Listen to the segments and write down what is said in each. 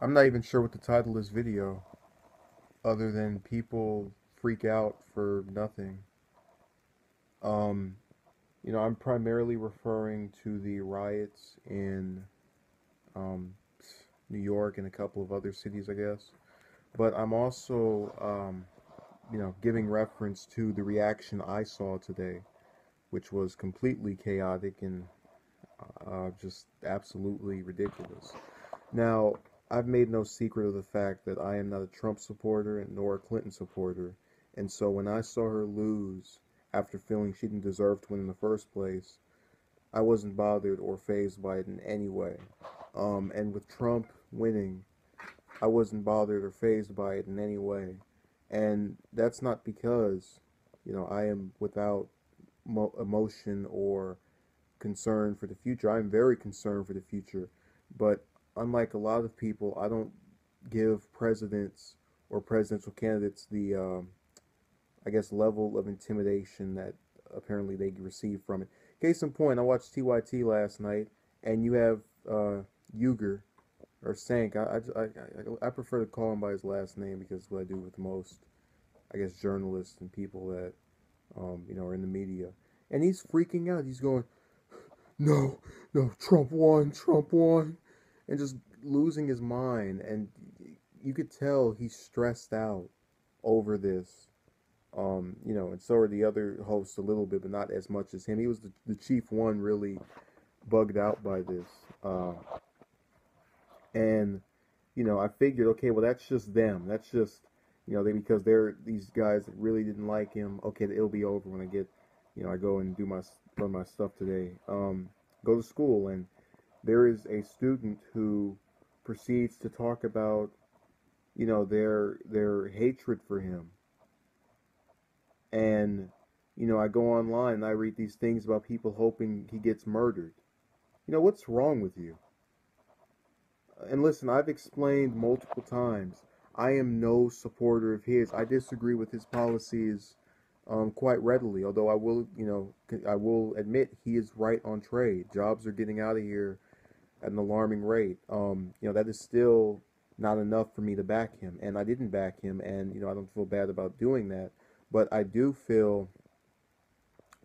I'm not even sure what the title of this video, other than people freak out for nothing. Um, I'm primarily referring to the riots in um, New York and a couple of other cities, I guess. But I'm also, giving reference to the reaction I saw today, which was completely chaotic and just absolutely ridiculous. Now, I've made no secret of the fact that I am not a Trump supporter and nor a Clinton supporter. And so when I saw her lose after feeling she didn't deserve to win in the first place, I wasn't bothered or fazed by it in any way. And with Trump winning, I wasn't bothered or fazed by it in any way. And that's not because, I am without emotion or concern for the future. I'm very concerned for the future, but unlike a lot of people, I don't give presidents or presidential candidates the, I guess, level of intimidation that apparently they receive from it. Case in point, I watched TYT last night, and you have Uyghur or Sank. I prefer to call him by his last name because it's what I do with most, I guess, journalists and people that are in the media. And he's freaking out. He's going, no, no, Trump won, and just losing his mind. And you could tell he's stressed out over this. And so are the other hosts a little bit, but not as much as him. He was the chief one really bugged out by this. And, I figured, okay, well, that's just them. That's just, because they're these guys that really didn't like him. Okay, it'll be over when I get, I go and run my stuff today. Go to school, and there is a student who proceeds to talk about, their hatred for him. And, I go online and I read these things about people hoping he gets murdered. What's wrong with you? And listen, I've explained multiple times. I am no supporter of his. I disagree with his policies quite readily. Although I will admit he is right on trade. Jobs are getting out of here at an alarming rate. That is still not enough for me to back him, and I didn't back him, and I don't feel bad about doing that. But I do feel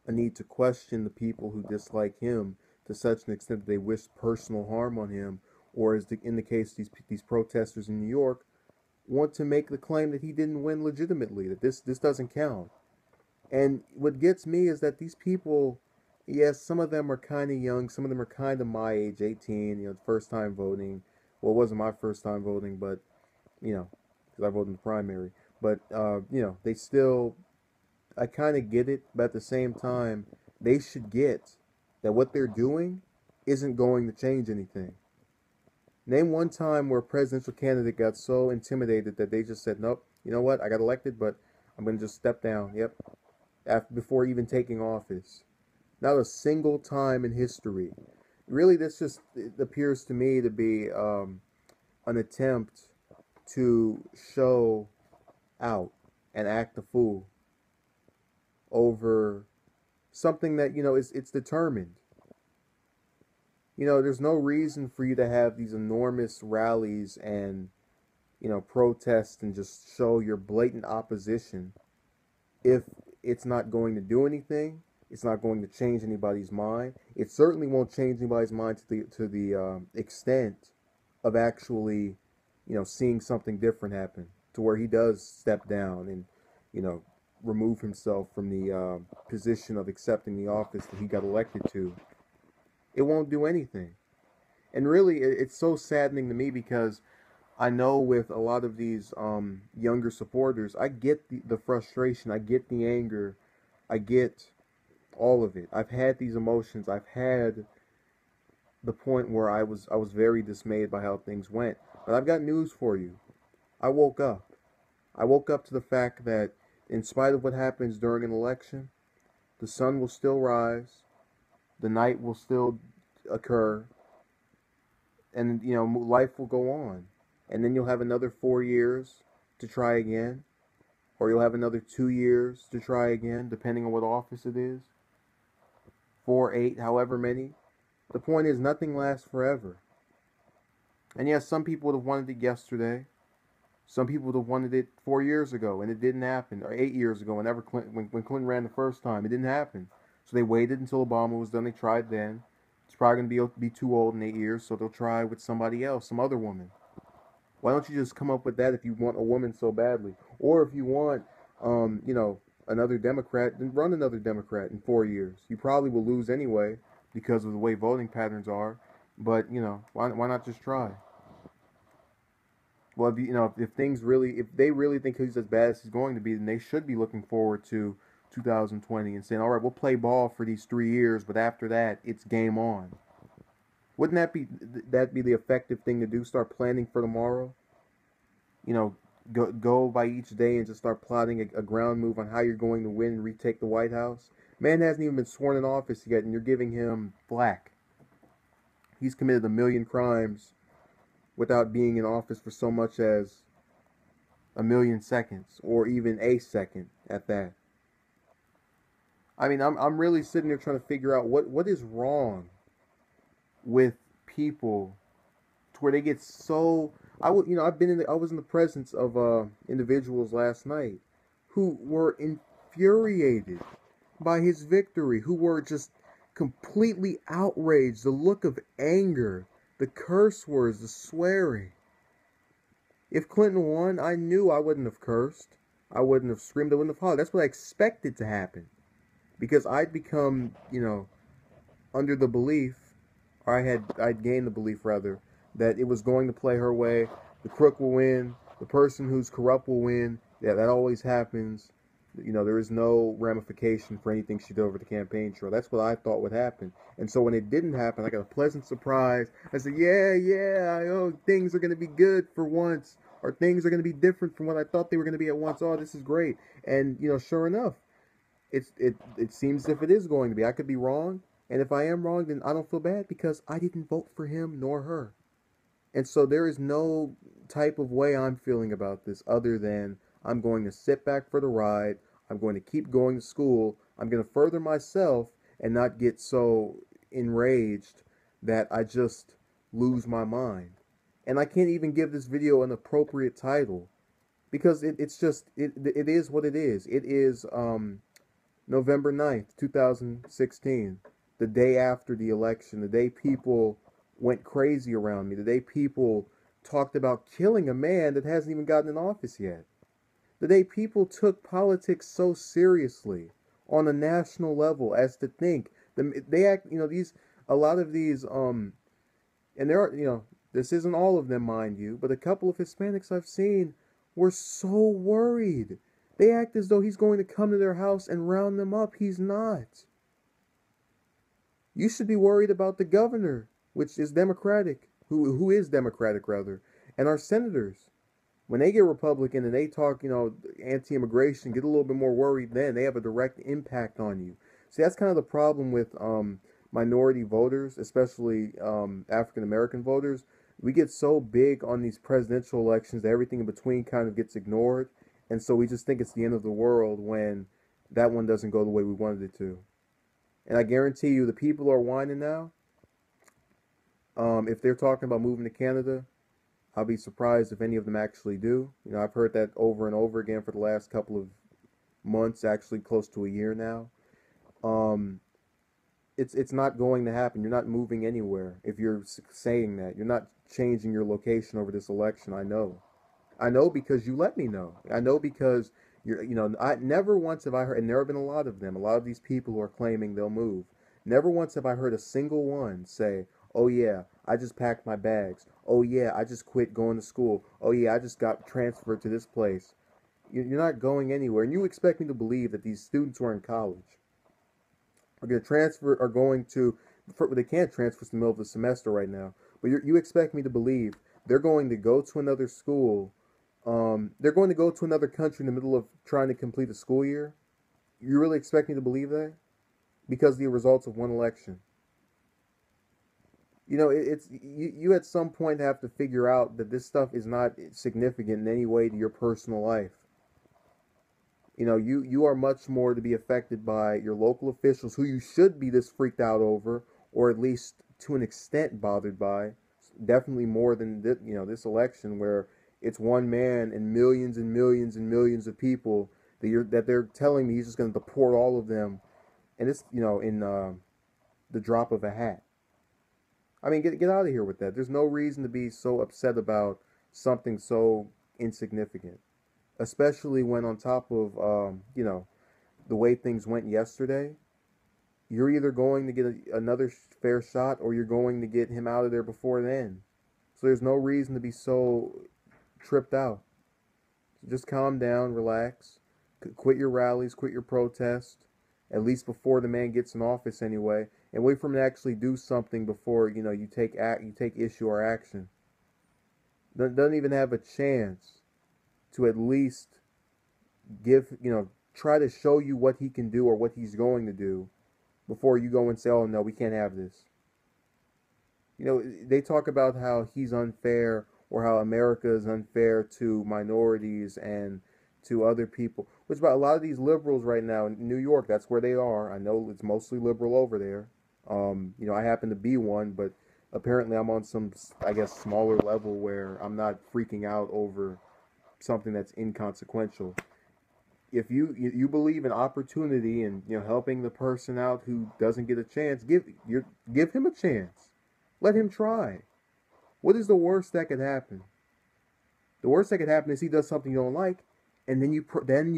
a need to question the people who dislike him to such an extent that they wish personal harm on him, or as in the case these protesters in New York want to make the claim that he didn't win legitimately, that this doesn't count. And what gets me is that these people, yes, some of them are kind of young, some of them are kind of my age, 18, first time voting. Well, it wasn't my first time voting, but because I voted in the primary. But they still, I kind of get it, but at the same time, they should get that what they're doing isn't going to change anything. Name one time where a presidential candidate got so intimidated that they just said, nope, you know what, I got elected, but I'm going to just step down. Yep. Before even taking office. Not a single time in history. Really, this just it appears to me to be an attempt to show out and act a fool over something that it's determined. There's no reason for you to have these enormous rallies and protests and just show your blatant opposition if it's not going to do anything. It's not going to change anybody's mind. It certainly won't change anybody's mind to the extent of actually, seeing something different happen to where he does step down and, you know, remove himself from the position of accepting the office that he got elected to. It won't do anything. And really, it's so saddening to me because I know with a lot of these younger supporters, I get the frustration, I get the anger, I get all of it. I've had these emotions. I've had the point where I was very dismayed by how things went. But I've got news for you. I woke up. I woke up to the fact that in spite of what happens during an election, the sun will still rise, the night will still occur, and life will go on. And then you'll have another 4 years to try again, or you'll have another 2 years to try again, depending on what office it is. 4, 8, however many. The point is, nothing lasts forever. And yes, some people would have wanted it yesterday. Some people would have wanted it 4 years ago, and it didn't happen, or 8 years ago, whenever when Clinton ran the first time, it didn't happen. So they waited until Obama was done. They tried then. It's probably gonna be too old in 8 years, so they'll try with somebody else, some other woman. Why don't you just come up with that if you want a woman so badly, or if you want, another Democrat, then run another Democrat in 4 years. You probably will lose anyway because of the way voting patterns are. But why not just try? Well, if things really, if they really think he's as bad as he's going to be, then they should be looking forward to 2020 and saying, all right, we'll play ball for these 3 years, but after that, it's game on. Wouldn't that be the effective thing to do? Start planning for tomorrow. You know, go by each day and just start plotting a ground move on how you're going to win and retake the White House. Man hasn't even been sworn in office yet, and you're giving him flack. He's committed a million crimes without being in office for so much as a million seconds, or even a second at that. I mean, I'm really sitting there trying to figure out what is wrong with people to where they get so. I was in the presence of individuals last night who were infuriated by his victory, who were just completely outraged, the look of anger, the curse words, the swearing. If Clinton won, I knew I wouldn't have cursed. I wouldn't have screamed. I wouldn't have hollered. That's what I expected to happen. Because I'd become, under the belief, or I'd gained the belief rather, that it was going to play her way. The crook will win. The person who's corrupt will win. Yeah, that always happens. There is no ramification for anything she did over the campaign trail. That's what I thought would happen. And so when it didn't happen, I got a pleasant surprise. I said, yeah, things are going to be good for once. Or things are going to be different from what I thought they were going to be at once. Oh, this is great. And, sure enough, it seems as if it is going to be. I could be wrong. And if I am wrong, then I don't feel bad because I didn't vote for him nor her. And so there is no type of way I'm feeling about this other than I'm going to sit back for the ride. I'm going to keep going to school. I'm going to further myself and not get so enraged that I just lose my mind. And I can't even give this video an appropriate title because it is what it is. It is November 9th, 2016, the day after the election, the day people went crazy around me, the day people talked about killing a man that hasn't even gotten in office yet. The day people took politics so seriously on a national level as to think they act, a lot of these, and there are, this isn't all of them, mind you, but a couple of Hispanics I've seen were so worried. They act as though he's going to come to their house and round them up. He's not. You should be worried about the governor, which is Democratic, who is Democratic rather, and our senators. When they get Republican and they talk, anti-immigration, get a little bit more worried then. They have a direct impact on you. See, that's kind of the problem with minority voters, especially African-American voters. We get so big on these presidential elections that everything in between kind of gets ignored. And so we just think it's the end of the world when that one doesn't go the way we wanted it to. And I guarantee you the people who are whining now, if they're talking about moving to Canada, I'll be surprised if any of them actually do. I've heard that over and over again for the last couple of months, actually close to a year now. It's not going to happen. You're not moving anywhere if you're saying that. You're not changing your location over this election. I know because you let me know. I know because I never once have I heard, and there have been a lot of them, a lot of these people who are claiming they'll move. Never once have I heard a single one say, oh yeah, I just packed my bags. Oh yeah, I just quit going to school. Oh yeah, I just got transferred to this place. You're not going anywhere. And you expect me to believe that these students who are in college are going to transfer, they can't transfer in the middle of the semester right now. But you expect me to believe they're going to go to another school. They're going to go to another country in the middle of trying to complete a school year. You really expect me to believe that? Because of the results of one election. You at some point have to figure out that this stuff is not significant in any way to your personal life. You are much more to be affected by your local officials, who you should be this freaked out over, or at least to an extent bothered by, definitely more than this election, where it's one man and millions and millions and millions of people that they're telling me he's just going to deport all of them, and it's in the drop of a hat. I mean, get out of here with that. There's no reason to be so upset about something so insignificant, especially when on top of the way things went yesterday. You're either going to get another fair shot, or you're going to get him out of there before then. So there's no reason to be so tripped out. So just calm down, relax, quit your rallies, quit your protests, at least before the man gets in office anyway, and wait for him to actually do something before you take issue or action. Doesn't even have a chance to at least try to show you what he can do or what he's going to do before you go and say, oh no, we can't have this. They talk about how he's unfair, or how America is unfair to minorities and to other people, which about a lot of these liberals right now in New York, that's where they are. I know it's mostly liberal over there. I happen to be one, but apparently I'm on some, I guess, smaller level where I'm not freaking out over something that's inconsequential. If you believe in opportunity and helping the person out who doesn't get a chance, give him a chance. Let him try. What is the worst that could happen? The worst that could happen is he does something you don't like, and then you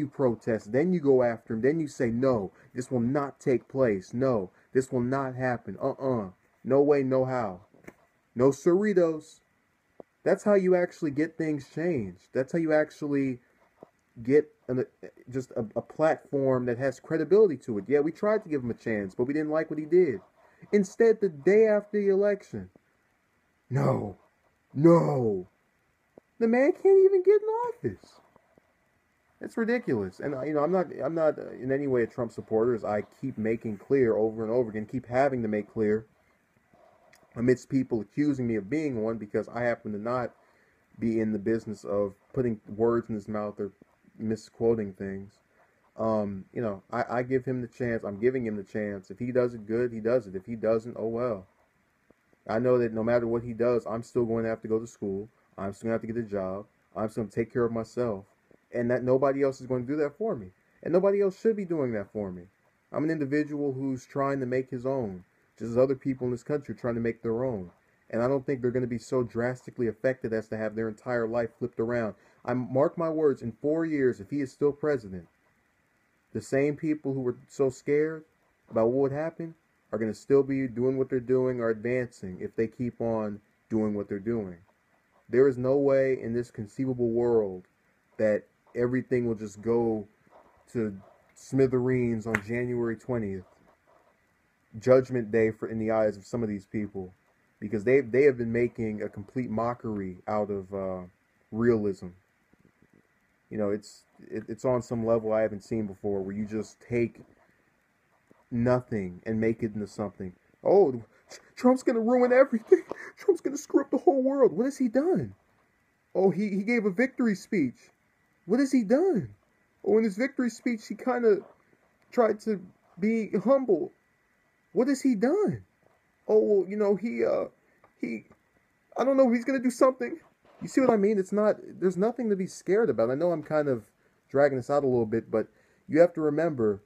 protest, then you go after him, then you say, no, this will not take place. No, this will not happen. No way, no how. No Cerritos. That's how you actually get things changed. That's how you actually get just a platform that has credibility to it. Yeah, we tried to give him a chance, but we didn't like what he did. Instead, the day after the election, no, the man can't even get in office. It's ridiculous. And I'm not in any way a Trump supporter, as I keep making clear over and over again, keep having to make clear amidst people accusing me of being one, because I happen to not be in the business of putting words in his mouth or misquoting things. I give him the chance. I'm giving him the chance. If he does it good, he does it. If he doesn't, oh well. I know that no matter what he does, I'm still going to have to go to school. I'm still going to have to get a job. I'm still going to take care of myself. And that nobody else is going to do that for me. And nobody else should be doing that for me. I'm an individual who's trying to make his own, just as other people in this country are trying to make their own. And I don't think they're going to be so drastically affected as to have their entire life flipped around. I mark my words, in 4 years, if he is still president, the same people who were so scared about what would happen are going to still be doing what they're doing or advancing if they keep on doing what they're doing. There is no way in this conceivable world that everything will just go to smithereens on January 20th, Judgment Day in the eyes of some of these people, because they have been making a complete mockery out of realism. It's on some level I haven't seen before, where you just take nothing and make it into something. Oh, Trump's gonna ruin everything. Trump's gonna screw up the whole world. What has he done? Oh, he gave a victory speech. What has he done? Oh, in his victory speech, he kind of tried to be humble. What has he done? Oh, well, he I don't know, he's gonna do something. You see what I mean? There's nothing to be scared about. I know I'm kind of dragging this out a little bit, but you have to remember,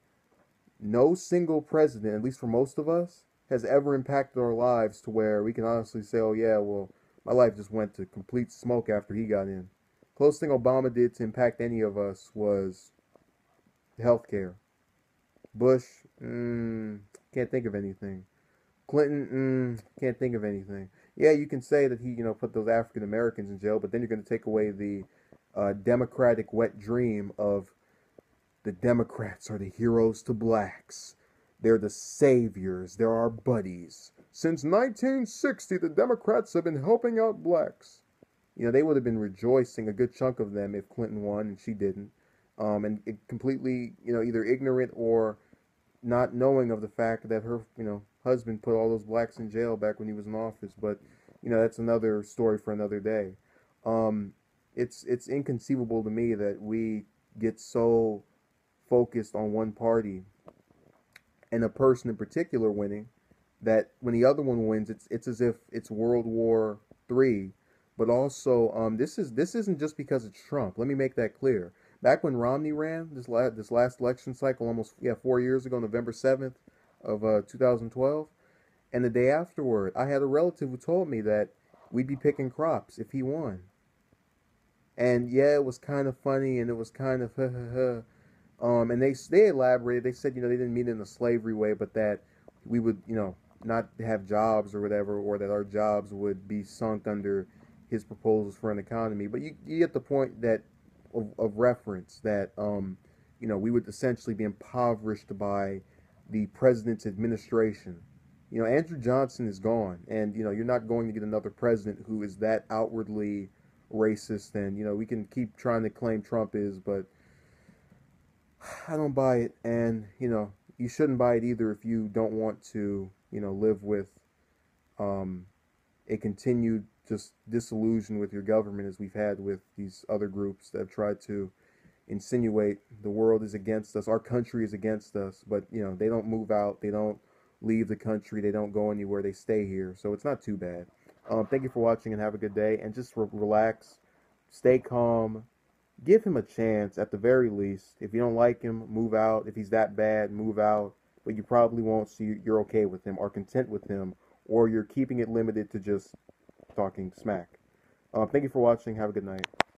no single president, at least for most of us, has ever impacted our lives to where we can honestly say, oh yeah, well, my life just went to complete smoke after he got in. Closest thing Obama did to impact any of us was healthcare. Bush, can't think of anything. Clinton, can't think of anything. Yeah, you can say that he, put those African Americans in jail, but then you're going to take away the democratic wet dream of the Democrats are the heroes to blacks. They're the saviors. They're our buddies. Since 1960, the Democrats have been helping out blacks. They would have been rejoicing, a good chunk of them, if Clinton won and she didn't. And it completely, either ignorant or not knowing of the fact that her, husband put all those blacks in jail back when he was in office. But, that's another story for another day. It's inconceivable to me that we get so focused on one party and a person in particular winning, that when the other one wins, it's as if it's World War three, but also this isn't just because it's Trump. Let me make that clear. Back when Romney ran this last election cycle, almost 4 years ago, November 7th of 2012, and the day afterward, I had a relative who told me that we'd be picking crops if he won. And yeah, it was kind of funny, and it was kind of and they elaborated. They said, they didn't mean it in a slavery way, but that we would, not have jobs or whatever, or that our jobs would be sunk under his proposals for an economy. But you get the point that of reference that we would essentially be impoverished by the president's administration. Andrew Johnson is gone, and you're not going to get another president who is that outwardly racist. And we can keep trying to claim Trump is, but I don't buy it. And you shouldn't buy it either if you don't want to live with um, a continued just disillusion with your government, as we've had with these other groups that have tried to insinuate the world is against us, our country is against us. But they don't move out, they don't leave the country, they don't go anywhere, they stay here. So it's not too bad. Thank you for watching, and have a good day. And just relax, stay calm, give him a chance at the very least. If you don't like him, move out. If he's that bad, move out. But you probably won't, so you're okay with him or content with him, or you're keeping it limited to just talking smack. Thank you for watching. Have a good night.